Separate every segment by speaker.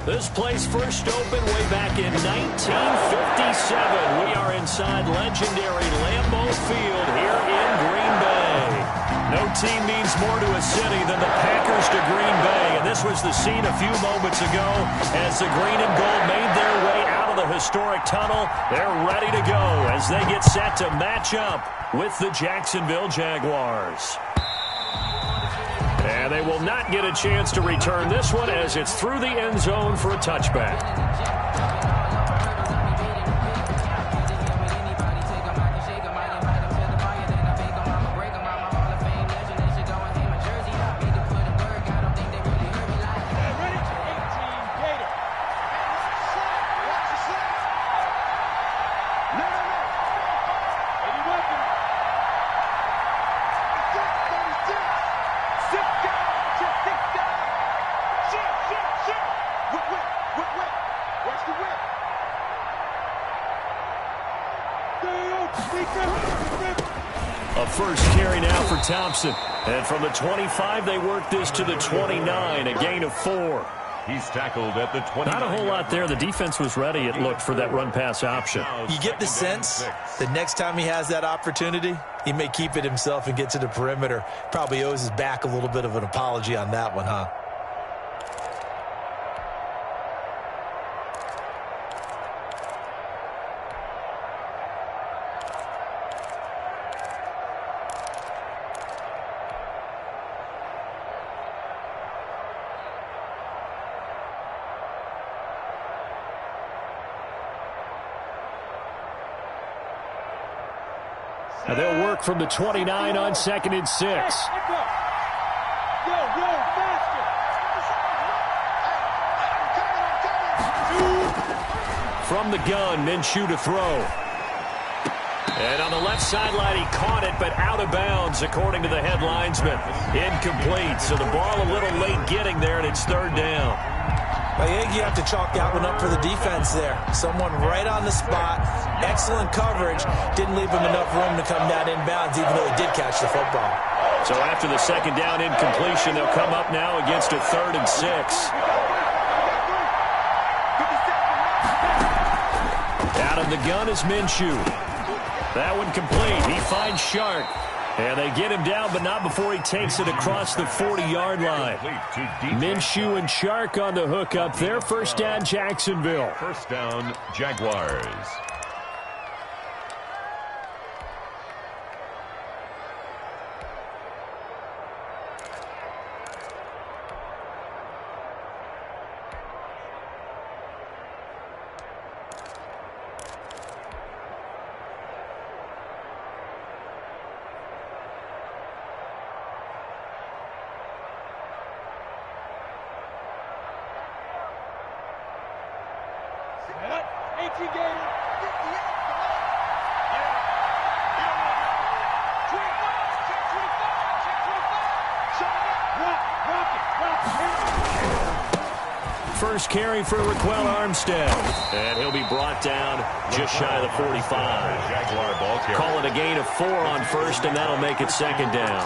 Speaker 1: This place first opened way back in 1957. We are inside legendary Lambeau Field here in Green Bay. No team means more to a city than the Packers to Green Bay. And this was the scene a few moments ago as the green and gold made their way out of the historic tunnel. They're ready to go as they get set to match up with the Jacksonville Jaguars. And they will not get a chance to return this one as it's through the end zone for a touchback. A first carry now for Thompson. And from the 25, they work this to the 29, a gain of 4.
Speaker 2: He's tackled at the 29.
Speaker 1: Not a whole lot there. The defense was ready, it looked, for that run-pass option.
Speaker 3: You get the sense the next time he has that opportunity, he may keep it himself and get to the perimeter. Probably owes his back a little bit of an apology on that one, huh?
Speaker 1: Now they'll work from the 29 on 2nd and 6. From the gun, Minshew to throw. And on the left sideline, he caught it, but out of bounds, according to the head linesman. Incomplete, so the ball a little late getting there, and it's 3rd down.
Speaker 3: I think you have to chalk that one up for the defense there. Someone right on the spot. Excellent coverage. Didn't leave him enough room to come down inbounds, even though he did catch the football.
Speaker 1: So after the 2nd down incompletion, they'll come up now against a 3rd and 6. Out of the gun is Minshew. That one complete. He finds Shark. And they get him down, but not before he takes it across the 40-yard line. Minshew and Shark on the hook up there. 1st down, Jacksonville.
Speaker 2: 1st down, Jaguars.
Speaker 1: First carry for Raquel Armstead. And he'll be brought down just shy of the 45. Call it a gain of 4 on 1st, and that'll make it 2nd down.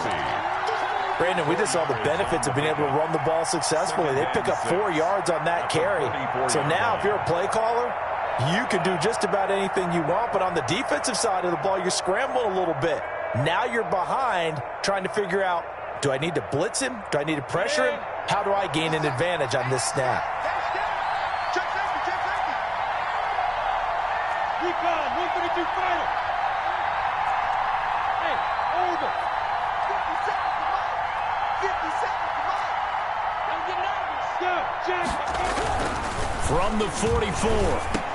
Speaker 3: Brandon, we just saw the benefits of being able to run the ball successfully. They pick up 4 yards on that carry. So now if you're a play caller, you can do just about anything you want. But on the defensive side of the ball, you're scrambling a little bit. Now you're behind trying to figure out, do I need to blitz him? Do I need to pressure him? How do I gain an advantage on this snap?
Speaker 1: From the 44,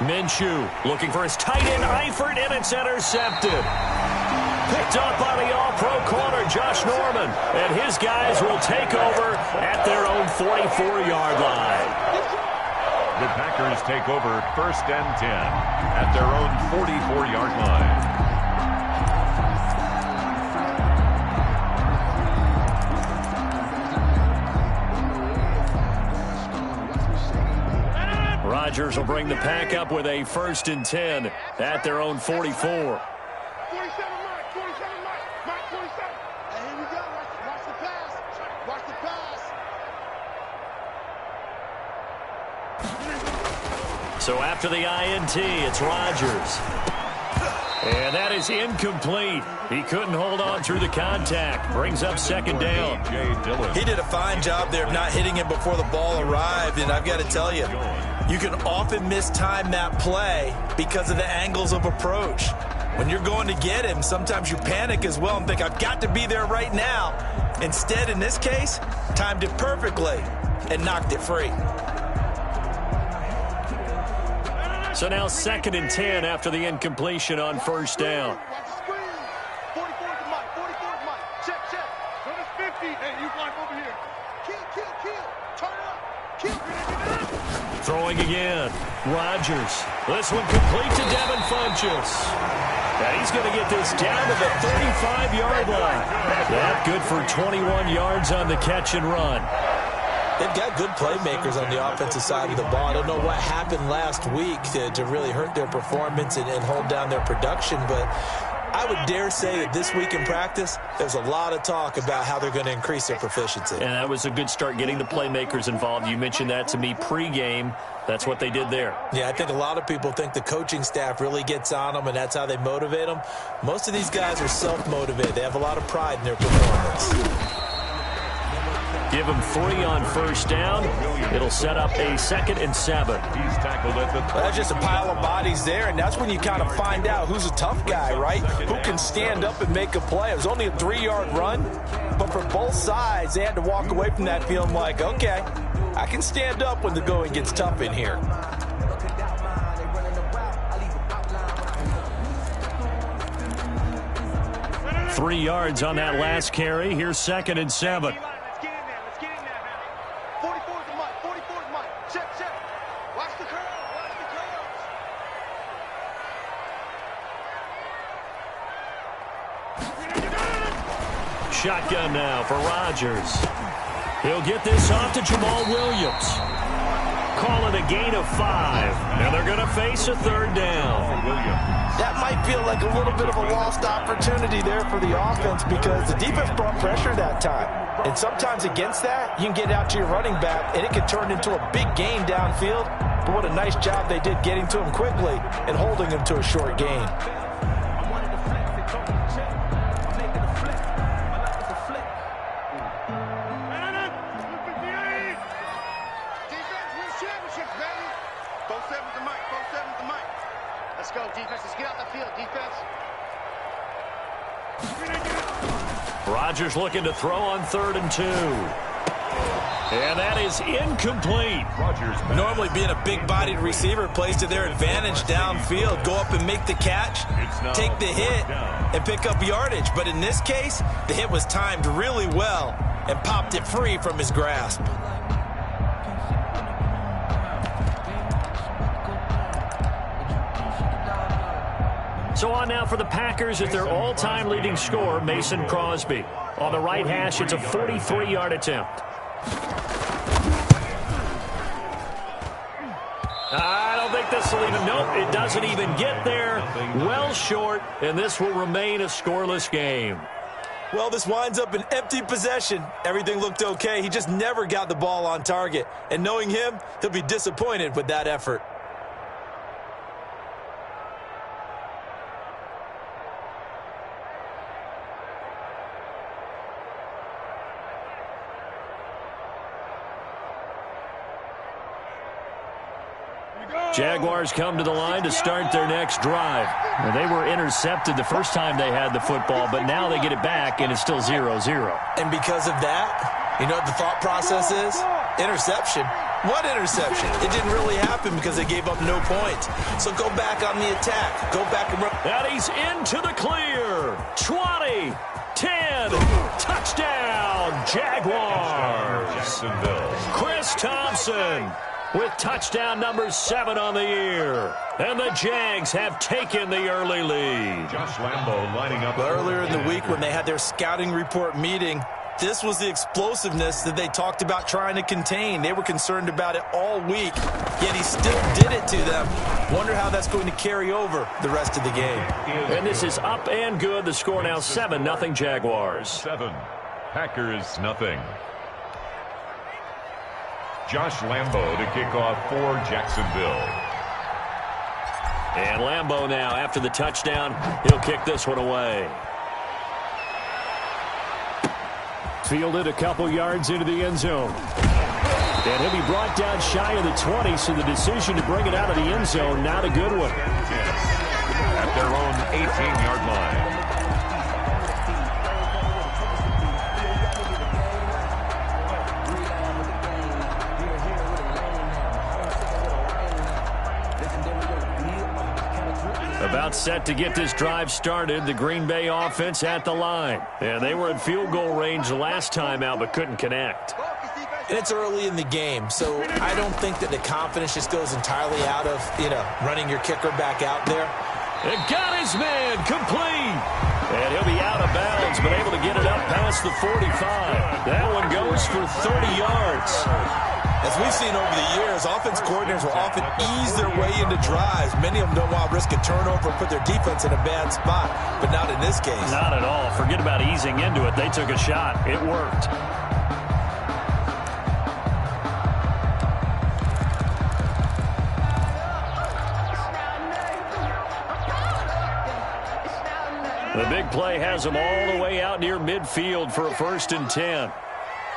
Speaker 1: Minshew looking for his tight end, Eifert, and it's intercepted. Picked up by the all-pro corner, Josh Norman, and his guys will take over at their own 44-yard line.
Speaker 2: The Packers take over 1st and 10 at their own 44-yard line.
Speaker 1: Rodgers will bring the pack up with a 1st and 10 at their own 44. So after the INT, it's Rodgers. And that is incomplete. He couldn't hold on through the contact. Brings up second down.
Speaker 3: He did a fine job there of not hitting him before the ball arrived. And I've got to tell you, you can often mistime that play because of the angles of approach. When you're going to get him, sometimes you panic as well and think, I've got to be there right now. Instead, in this case, timed it perfectly and knocked it free.
Speaker 1: So now 2nd and 10 after the incompletion on first down.
Speaker 4: 44 to Mike. 44 to Mike. Check. Go to 50. Hey, you block over here. Kill. Turn up. Kill.
Speaker 1: Throwing again. Rodgers. This one complete to Devin Funchess. And he's going to get this down to the 35-yard line. That good for 21 yards on the catch and run.
Speaker 3: They've got good playmakers on the offensive side of the ball. I don't know what happened last week to really hurt their performance and hold down their production, but I would dare say that this week in practice, there's a lot of talk about how they're going to increase their proficiency.
Speaker 1: And that was a good start, getting the playmakers involved. You mentioned that to me pregame. That's what they did there.
Speaker 3: Yeah, I think a lot of people think the coaching staff really gets on them, and that's how they motivate them. Most of these guys are self-motivated. They have a lot of pride in their performance.
Speaker 1: Give him 3 on first down. It'll set up a 2nd and 7.
Speaker 2: He's tackled at the
Speaker 3: That's just a pile of bodies there, and that's when you kind of find out who's a tough guy, right? Who can stand up and make a play. It was only a 3-yard run, but for both sides, they had to walk away from that feeling like, okay, I can stand up when the going gets tough in here.
Speaker 1: Three yards on that last carry. Here's 2nd and 7. Shotgun now for Rodgers. He'll get this off to Jamal Williams. Call it a gain of 5. And they're going to face a 3rd down.
Speaker 3: That might feel like a little bit of a lost opportunity there for the offense because the defense brought pressure that time. And sometimes against that, you can get out to your running back, and it can turn into a big gain downfield. But what a nice job they did getting to him quickly and holding him to a short gain.
Speaker 1: Rodgers looking to throw on 3rd and 2. And that is incomplete.
Speaker 3: Normally being a big-bodied receiver plays to their advantage downfield. Go up and make the catch, take the hit, and pick up yardage. But in this case, the hit was timed really well and popped it free from his grasp.
Speaker 1: So on now for the Packers at their all-time leading scorer, Mason Crosby. On the right hash, it's a 43-yard attempt. I don't think this will even, nope, it doesn't even get there. Well short, and this will remain a scoreless game.
Speaker 3: Well, this winds up an empty possession. Everything looked okay. He just never got the ball on target. And knowing him, he'll be disappointed with that effort.
Speaker 1: Jaguars come to the line to start their next drive. Well, they were intercepted the first time they had the football, but now they get it back, and it's still 0-0.
Speaker 3: And because of that, you know what the thought process is? Interception. What interception? It didn't really happen because they gave up no points. So go back on the attack. Go back and run.
Speaker 1: And he's into the clear. 20, 10, touchdown, Jaguars. Chris Thompson with touchdown number 7 on the year. And the Jags have taken the early lead.
Speaker 2: Josh Lambo lining up.
Speaker 3: Earlier in the week when they had their scouting report meeting, this was the explosiveness that they talked about trying to contain. They were concerned about it all week, yet he still did it to them. Wonder how that's going to carry over the rest of the game.
Speaker 1: And this is up and good. The score now 7-0 Jaguars.
Speaker 2: 7. Packers nothing. Josh Lambo to kick off for Jacksonville.
Speaker 1: And Lambeau now, after the touchdown, he'll kick this one away. Fielded a couple yards into the end zone. And he'll be brought down shy of the 20, so the decision to bring it out of the end zone, not a good one.
Speaker 2: At their own 18-yard line.
Speaker 1: About set to get this drive started, the Green Bay offense at the line. And they were in field goal range last time out, but couldn't connect.
Speaker 3: And it's early in the game, so I don't think that the confidence just goes entirely out of, running your kicker back out there.
Speaker 1: And got his man complete. And he'll be out of bounds, but able to get it up past the 45. That one goes for 30 yards.
Speaker 3: As we've seen over the years, offense coordinators will often ease their way into drives. Many of them don't want to risk a turnover and put their defense in a bad spot, but not in this case.
Speaker 1: Not at all. Forget about easing into it. They took a shot. It worked. The big play has them all the way out near midfield for a 1st and 10.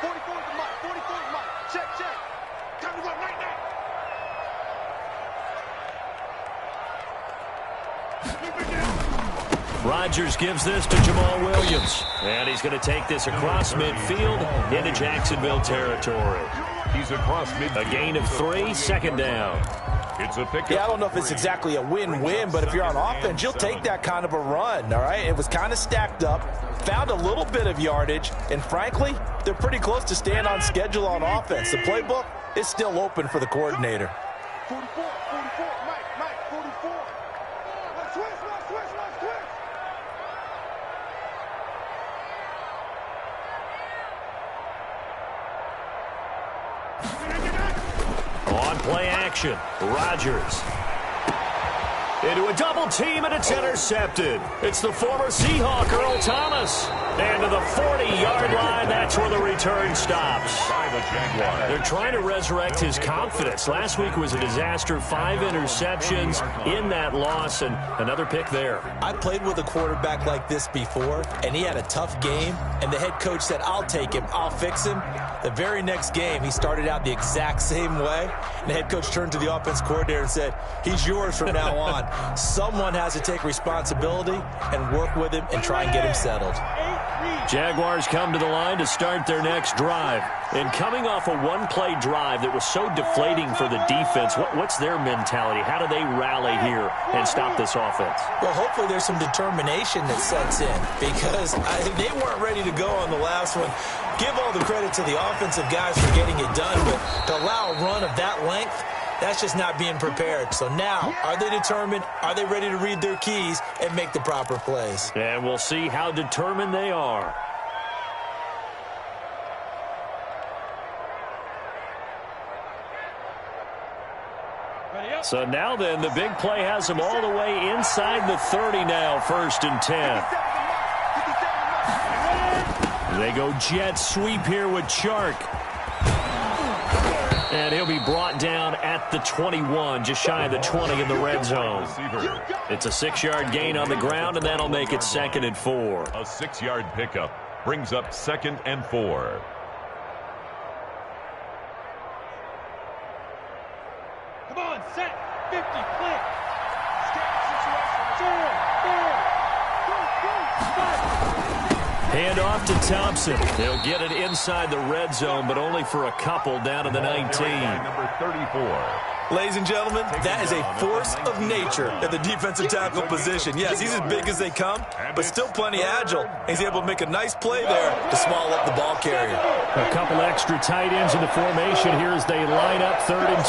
Speaker 4: 44 to Mike. 44 to Mike. Check, check. Time to run right now.
Speaker 1: Rodgers gives this to Jamal Williams. And he's going to take this across midfield into Jacksonville territory.
Speaker 2: He's across midfield.
Speaker 1: A gain of 3, 2nd down.
Speaker 2: It's a pickup.
Speaker 3: Yeah, I don't know if it's exactly a win-win, but if you're on offense, you'll take that kind of a run, all right? It was kind of stacked up, found a little bit of yardage, and frankly, they're pretty close to staying on schedule on offense. The playbook is still open for the coordinator.
Speaker 4: 44, 44, Mike, 44. Let's switch, let's switch, let's switch.
Speaker 1: On play action, Rodgers. Into a double team, and it's intercepted. It's the former Seahawk, Earl Thomas. And to the 40-yard line, that's where the return stops.
Speaker 2: By the Jaguars.
Speaker 1: They're trying to resurrect his confidence. Last week was a disaster, 5 interceptions in that loss, and another pick there.
Speaker 3: I played with a quarterback like this before, and he had a tough game, and the head coach said, I'll take him, I'll fix him. The very next game, he started out the exact same way, and the head coach turned to the offense coordinator and said, he's yours from now on. Someone has to take responsibility and work with him and try and get him settled.
Speaker 1: Jaguars come to the line to start their next drive. And coming off a one-play drive that was so deflating for the defense, what's their mentality? How do they rally here and stop this offense?
Speaker 3: Well, hopefully there's some determination that sets in, because they weren't ready to go on the last one. Give all the credit to the offensive guys for getting it done, but to allow a run of that length, that's just not being prepared. So now, are they determined? Are they ready to read their keys and make the proper plays?
Speaker 1: And we'll see how determined they are. So now then, the big play has them all the way inside the 30 now, 1st and 10. They go jet sweep here with Chark. And he'll be brought down at the 21, just shy of the 20 in the red zone. It's a 6-yard gain on the ground, and that'll make it 2nd and 4.
Speaker 2: A 6-yard pickup brings up 2nd and 4.
Speaker 4: Come on, set, 50, flip. Scout situation, 4, 4. Go,
Speaker 1: Hand off to Thompson. He'll get it inside the red zone, but only for a couple down to the 19.
Speaker 2: Number 34.
Speaker 3: Ladies and gentlemen, that is a force of nature at the defensive tackle position. Yes, he's as big as they come, but still plenty agile. He's able to make a nice play there to small up the ball carrier.
Speaker 1: A couple extra tight ends in the formation here as they line up 3rd and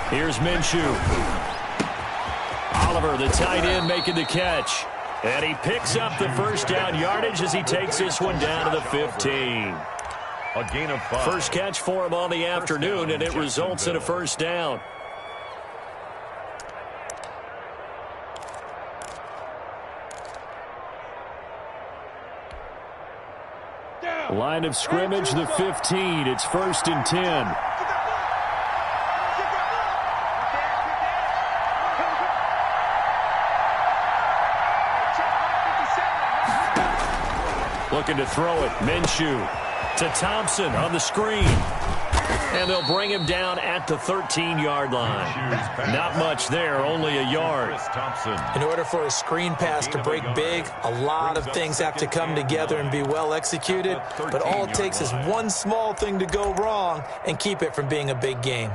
Speaker 1: 2. Here's Minshew. Oliver, the tight end, making the catch. And he picks up the first down yardage as he takes this one down to the 15.
Speaker 2: A gain of 5.
Speaker 1: First catch for him on the afternoon, and it results in a first down.
Speaker 4: down.
Speaker 1: Line of scrimmage, the 15. It's 1st and 10. Looking to throw it. Minshew to Thompson on the screen. And they'll bring him down at the 13-yard line. Not much there, only a yard.
Speaker 3: In order for a screen pass to break big, a lot of things have to come together and be well executed. But all it takes is one small thing to go wrong and keep it from being a big game.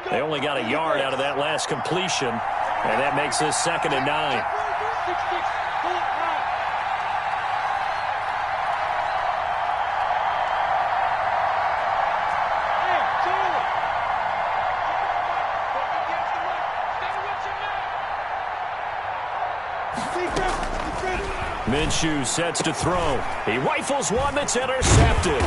Speaker 1: They only got a yard out of that last completion, and that makes this 2nd and 9. Minshew sets to throw. He rifles one that's intercepted.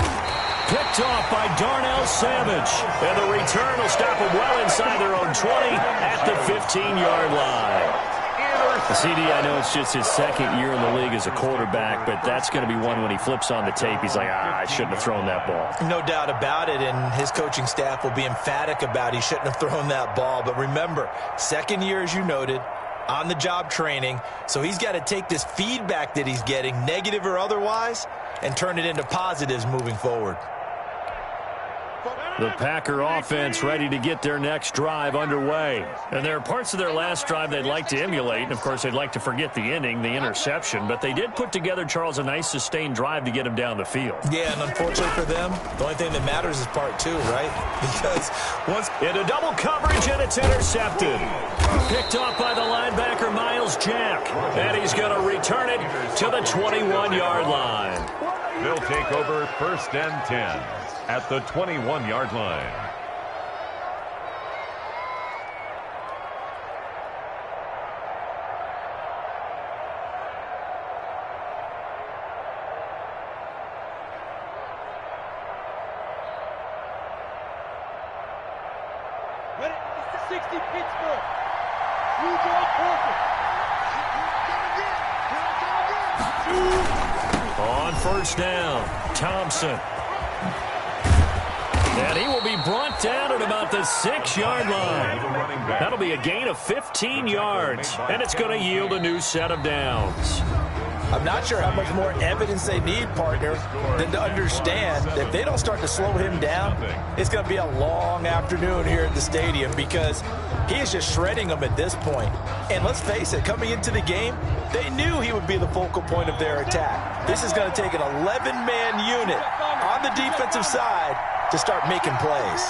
Speaker 1: Picked off by Darnell Savage. And the return will stop them well inside their own 20 at the 15-yard line. CD, I know it's just his 2nd year in the league as a quarterback, but that's going to be one when he flips on the tape. He's like, I shouldn't have thrown that ball.
Speaker 3: No doubt about it, and his coaching staff will be emphatic about he shouldn't have thrown that ball. But remember, 2nd year, as you noted, on-the-job training, so he's got to take this feedback that he's getting, negative or otherwise, and turn it into positives moving forward.
Speaker 1: The Packer offense ready to get their next drive underway. And there are parts of their last drive they'd like to emulate. And, of course, they'd like to forget the ending, the interception. But they did put together, Charles, a nice sustained drive to get him down the field.
Speaker 3: Yeah, and unfortunately for them, the only thing that matters is part 2, right? Because once
Speaker 1: into double coverage, and it's intercepted. Picked off by the linebacker, Miles Jack. And he's going to return it to the 21-yard line.
Speaker 2: They'll take over 1st and 10 at the 21-yard line.
Speaker 4: Ready? 60 Pittsburgh. You draw perfect.
Speaker 1: On 1st down, Thompson. And he will be brought down at about the 6-yard line. That'll be a gain of 15 yards, and it's going to yield a new set of downs.
Speaker 3: I'm not sure how much more evidence they need, partner, than to understand that if they don't start to slow him down, it's going to be a long afternoon here at the stadium because he is just shredding them at this point. And let's face it, coming into the game, they knew he would be the focal point of their attack. This is going to take an 11-man unit on the defensive side to start making plays.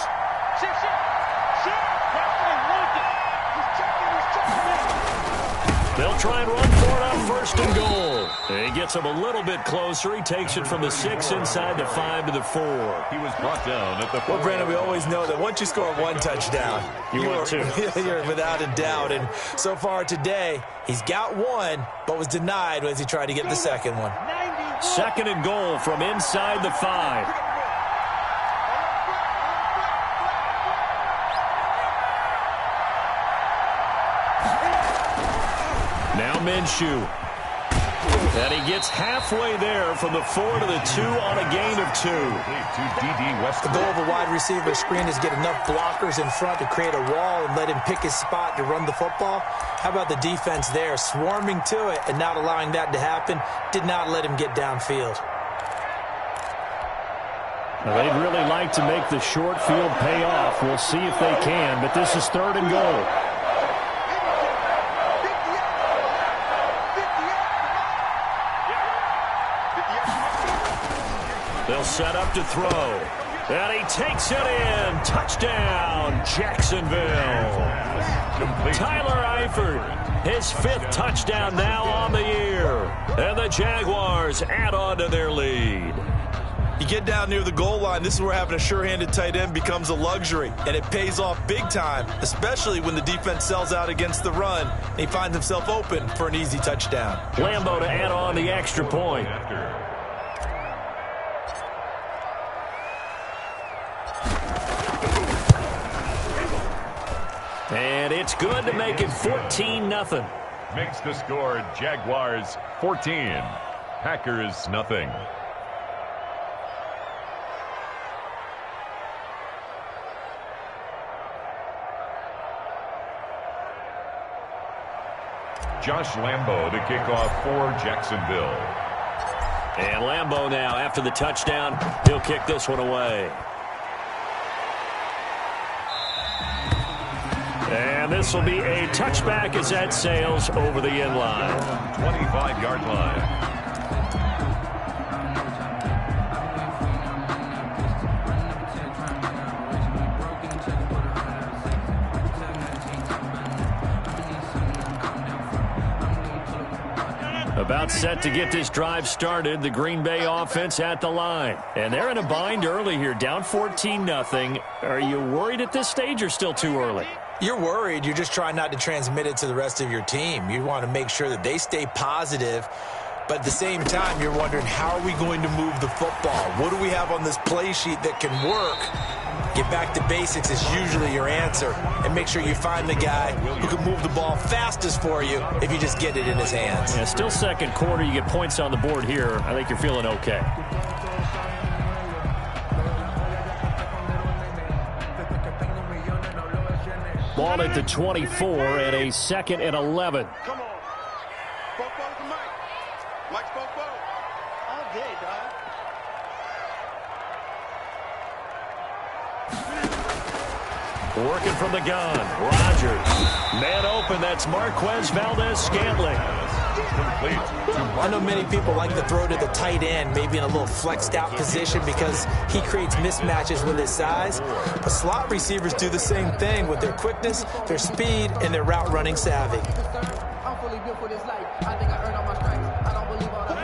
Speaker 1: They'll try and run for it on 1st and goal. He gets him a little bit closer. He takes it from the 6 inside the 5 to the 4.
Speaker 2: He was brought down at the 4.
Speaker 3: Well, Brandon, we always know that once you score 1 touchdown, you're without a doubt. And so far today, he's got 1, but was denied as he tried to get the 2nd one.
Speaker 1: 2nd and goal from inside the 5. Now Minshew. And he gets halfway there from the 4 to the 2 on a gain of 2.
Speaker 3: The goal of a wide receiver screen is get enough blockers in front to create a wall and let him pick his spot to run the football. How about the defense there, swarming to it and not allowing that to happen? Did not let him get downfield.
Speaker 1: Well, they'd really like to make the short field pay off. We'll see if they can, but this is 3rd and goal. They'll set up to throw. And he takes it in. Touchdown, Jacksonville. Tyler Eifert, his 5th touchdown now on the year. And the Jaguars add on to their lead.
Speaker 3: You get down near the goal line, this is where having a sure-handed tight end becomes a luxury, and it pays off big time, especially when the defense sells out against the run, and he finds himself open for an easy touchdown.
Speaker 1: Lambeau to add on the extra point. And it's good to make it 14-0.
Speaker 2: Makes the score Jaguars 14, Packers nothing. Josh Lambeau to kick off for Jacksonville.
Speaker 1: And Lambeau now, after the touchdown, he'll kick this one away. And this will be a touchback as that sails over the end line.
Speaker 2: 25-yard line.
Speaker 1: About set to get this drive started, the Green Bay offense at the line. And they're in a bind early here, down 14-0. Are you worried at this stage or still too early?
Speaker 3: You're worried. You're just trying not to transmit it to the rest of your team. You want to make sure that they stay positive. But at the same time, you're wondering, how are we going to move the football? What do we have on this play sheet that can work? Get back to basics is usually your answer. And make sure you find the guy who can move the ball fastest for you if you just get it in his hands.
Speaker 1: Yeah, still second quarter. You get points on the board here. I think you're feeling okay. Ball at the 24 and a 2nd and 11.
Speaker 4: Come on. Both to Mike. Mike's both. All day, dog.
Speaker 1: Working from the gun. Rodgers. Man open. That's Marquez Valdez-Scantling.
Speaker 2: Complete.
Speaker 3: I know many people like to throw to the tight end, maybe in a little flexed out position because he creates mismatches with his size. But slot receivers do the same thing with their quickness, their speed, and their route running savvy.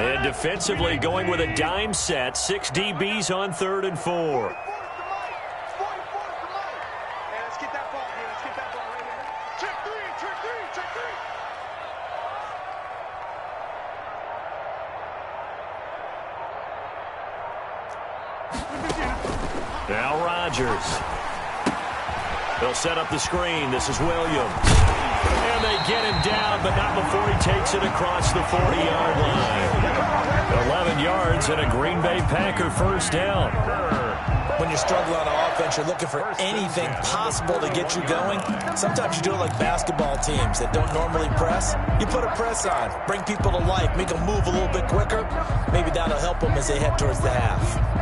Speaker 1: And defensively going with a dime set. 6 DBs on 3rd and 4. Now Rodgers. They'll set up the screen. This is Williams. And they get him down, but not before he takes it across the 40-yard line. 11 yards and a Green Bay Packer first down.
Speaker 3: When you're struggling on offense, you're looking for anything possible to get you going. Sometimes you do it like basketball teams that don't normally press. You put a press on, bring people to life, make them move a little bit quicker. Maybe that'll help them as they head towards the half.